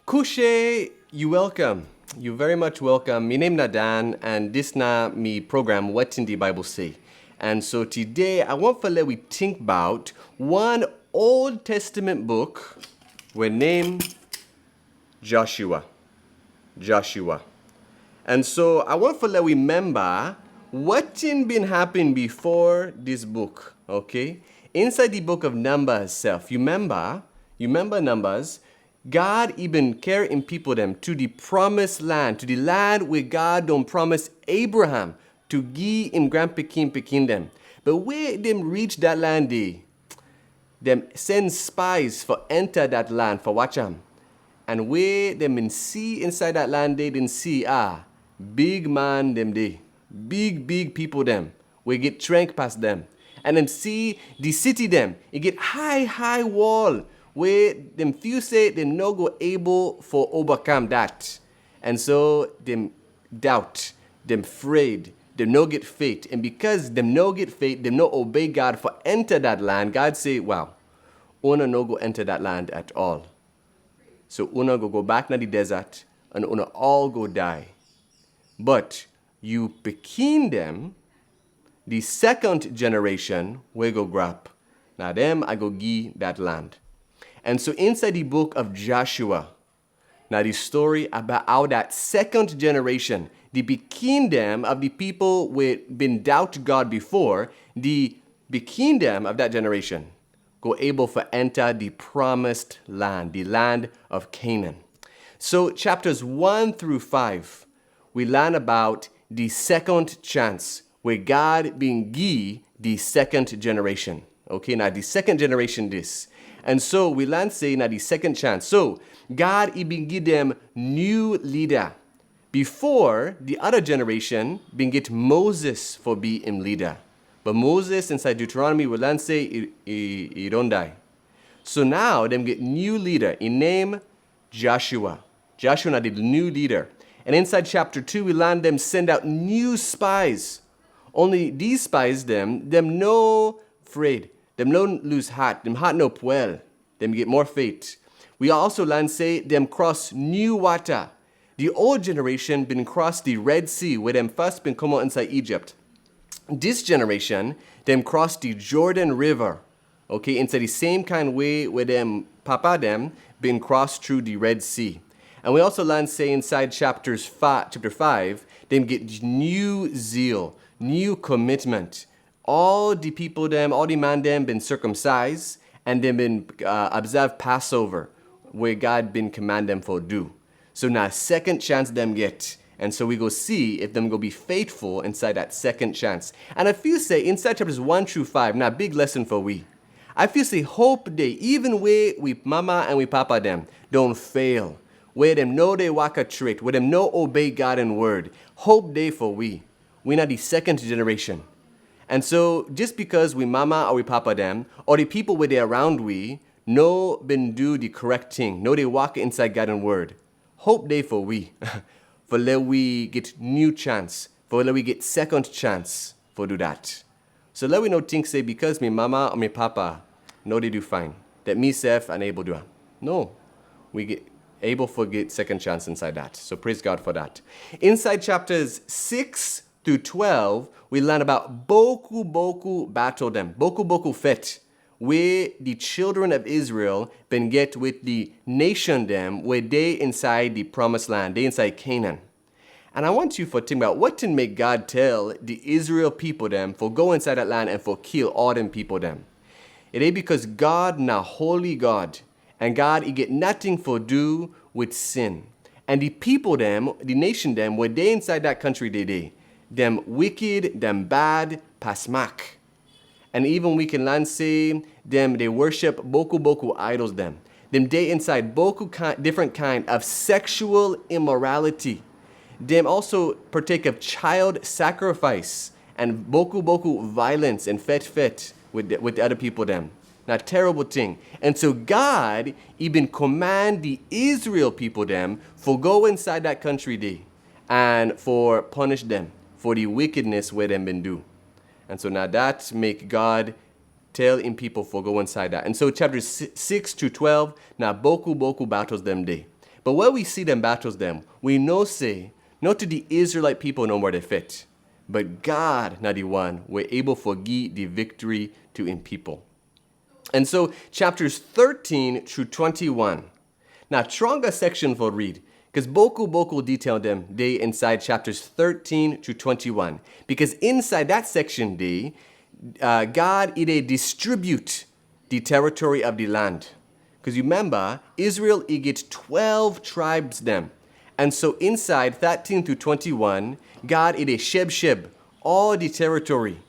Kushe, you welcome. You very much welcome. My name Nadan, and this na me program What in the Bible Say. And so today I want to let we think about one Old Testament book we name Joshua. Joshua. And so I want to let we remember what been happening before this book. Okay? Inside the book of Numbers itself, you remember Numbers, God even carrying people them to the promised land, to the land where God don't promise Abraham to give him grandpikin them. But where them reach that land them send spies for enter that land for watch them. And where them in see inside that land they didn't see big man them they. Big people them. We get trank past them. And them see the city them. It get high wall where them few say they no go able for overcome that. And so them doubt, them afraid, them no get faith. And because them no get faith, them no obey God for enter that land, God say, wow, una no go enter that land at all. So una go back na the desert and una all go die. But you pekin them, the second generation will go grab. Now them I go give that land. And so inside the book of Joshua, now the story about how that second generation, the kingdom of the people who been doubt God before, the kingdom of that generation go able to enter the promised land, the land of Canaan. So chapters 1 through 5, we learn about the second chance where God being give the second generation. Okay, now the second generation this. And so we learn say now the second chance. So God he been give them new leader. Before the other generation been get Moses for be him leader. But Moses inside Deuteronomy we learn say he don't die. So now them get new leader. He name Joshua. Joshua now the new leader. And inside chapter 2 we learn them send out new spies. Only these spies them no afraid. Them no lose heart. Them heart no well. Them get more faith. We also learn say them cross new water. The old generation been cross the Red Sea where them first been come out inside Egypt. This generation, them cross the Jordan River. Okay, inside the same kind of way where them papa them been crossed through the Red Sea. And we also learn say inside chapter 5, them get new zeal, new commitment. All the people them, all the man them been circumcised and them been observe Passover where God been command them for do. So now second chance them get. And so we go see if them go be faithful inside that second chance. And I feel say inside chapters 1 through 5, now big lesson for we. I feel say hope they, even where we mama and we papa them, don't fail. Where them know they walk a trait, where them know obey God and word. Hope they for we. We not the second generation. And so just because we mama or we papa them, or the people where they around we, no been do the correct thing, no they walk inside God and word. Hope they for we. For let we get new chance, for let we get second chance for do that. So let we not think say because me mama or me papa, no they do fine. That me self unable do. No. We get able to get second chance inside that. So praise God for that. Inside chapters 6 through 12, we learn about boku battle them. Boku fet. Where the children of Israel been get with the nation them where they inside the promised land, they inside Canaan. And I want you for think about what did make God tell the Israel people them for go inside that land and for kill all them people them. It ain't because God now holy God and God he get nothing for do with sin. And the people them, the nation them, where they inside that country they them wicked, them bad, pasmak. And even we can learn say them they worship boku idols them. Them they inside different kind of sexual immorality. Them also partake of child sacrifice and boku violence and fet with the other people them. Now terrible thing. And so God even command the Israel people them for go inside that country they and for punish them for the wickedness where them been do. And so now that make God tell in people for go inside that. And so chapters 6 to 12, now boku battles them day. But when we see them battles them, we know say, not to the Israelite people no more they fit, but God not the one we're able to give the victory to in people. And so chapters 13 through 21. Now, stronger section for read, because boku detail them they inside chapters 13 to 21. Because inside that section God distribute the territory of the land. Because you remember, Israel get 12 tribes them. And so inside 13 to 21, God sheb all the territory.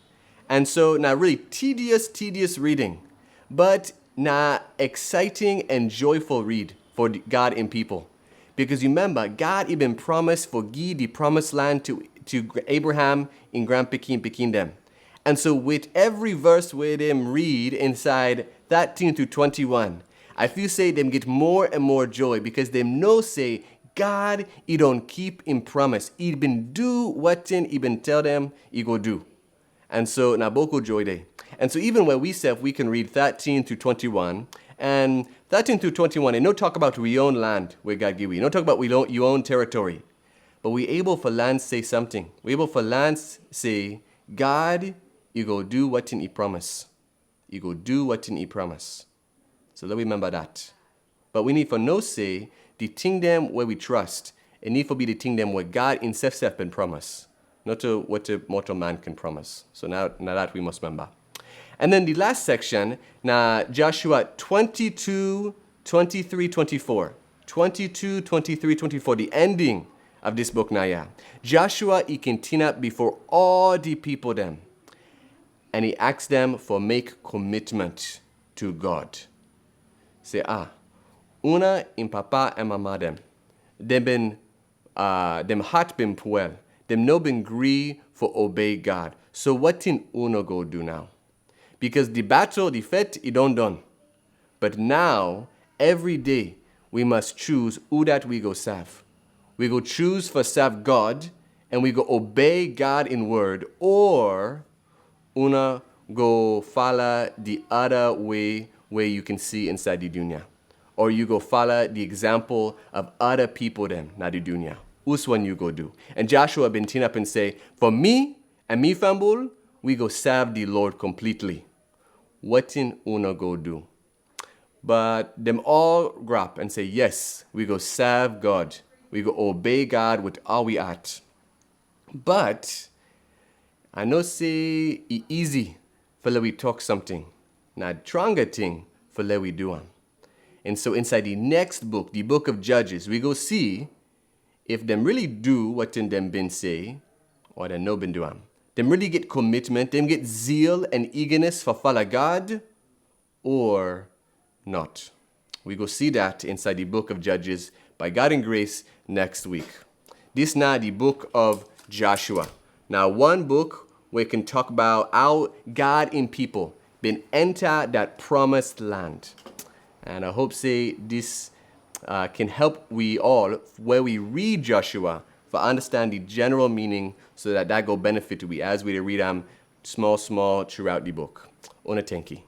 And so now really tedious reading, but now exciting and joyful read for God and people. Because remember, God even promised for give the promised land to Abraham in Grand Pekin them. And so with every verse where them read inside 13 to 21, I feel say them get more and more joy because them know say God, he don't keep in promise. He been do what he been tell them he go do. And so now boko joy day. And so even when we can read 13 to 21, and 13 to 21, and no talk about we own land where God give you. No talk about you own territory. But we able for land say something. We able for land say, God, you go do what he promise. You go do what he promise. So let remember that. But we need for no say, the thing them where we trust. It need for be the thing them where God himself been promise. Not to what a mortal man can promise. So now that we must remember. And then the last section, now Joshua 22, 23, 24. 22, 23, 24, the ending of this book now, yeah. Joshua, he continue before all the people them. And he asked them for make commitment to God. Say, una in papa and mama them. Them heart been puel. Them no been agree for obey God. So what in una go do now? Because the battle, the fight, it don't done. But now, every day, we must choose who that we go serve. We go choose for serve God, and we go obey God in word, or una go follow the other way where you can see inside the dunya. Or you go follow the example of other people then, not the dunya. Who's one you go do? And Joshua been tin up and say, for me and me family, we go serve the Lord completely. What in una go do? But them all grab and say, yes, we go serve God. We go obey God with all we at. But I know say it easy for let we talk something. Now stronger thing for let we do 'em. And so inside the next book, the book of Judges, we go see if them really do what in them been say, or them no been do 'em. Them really get commitment, them get zeal and eagerness for follow God, or not. We go see that inside the book of Judges by God and grace next week. This now the book of Joshua. Now one book we can talk about how God and people been enter that promised land. And I hope say this can help we all where we read Joshua for understand the general meaning so that go benefit we as we read them small throughout the book. Una thank you.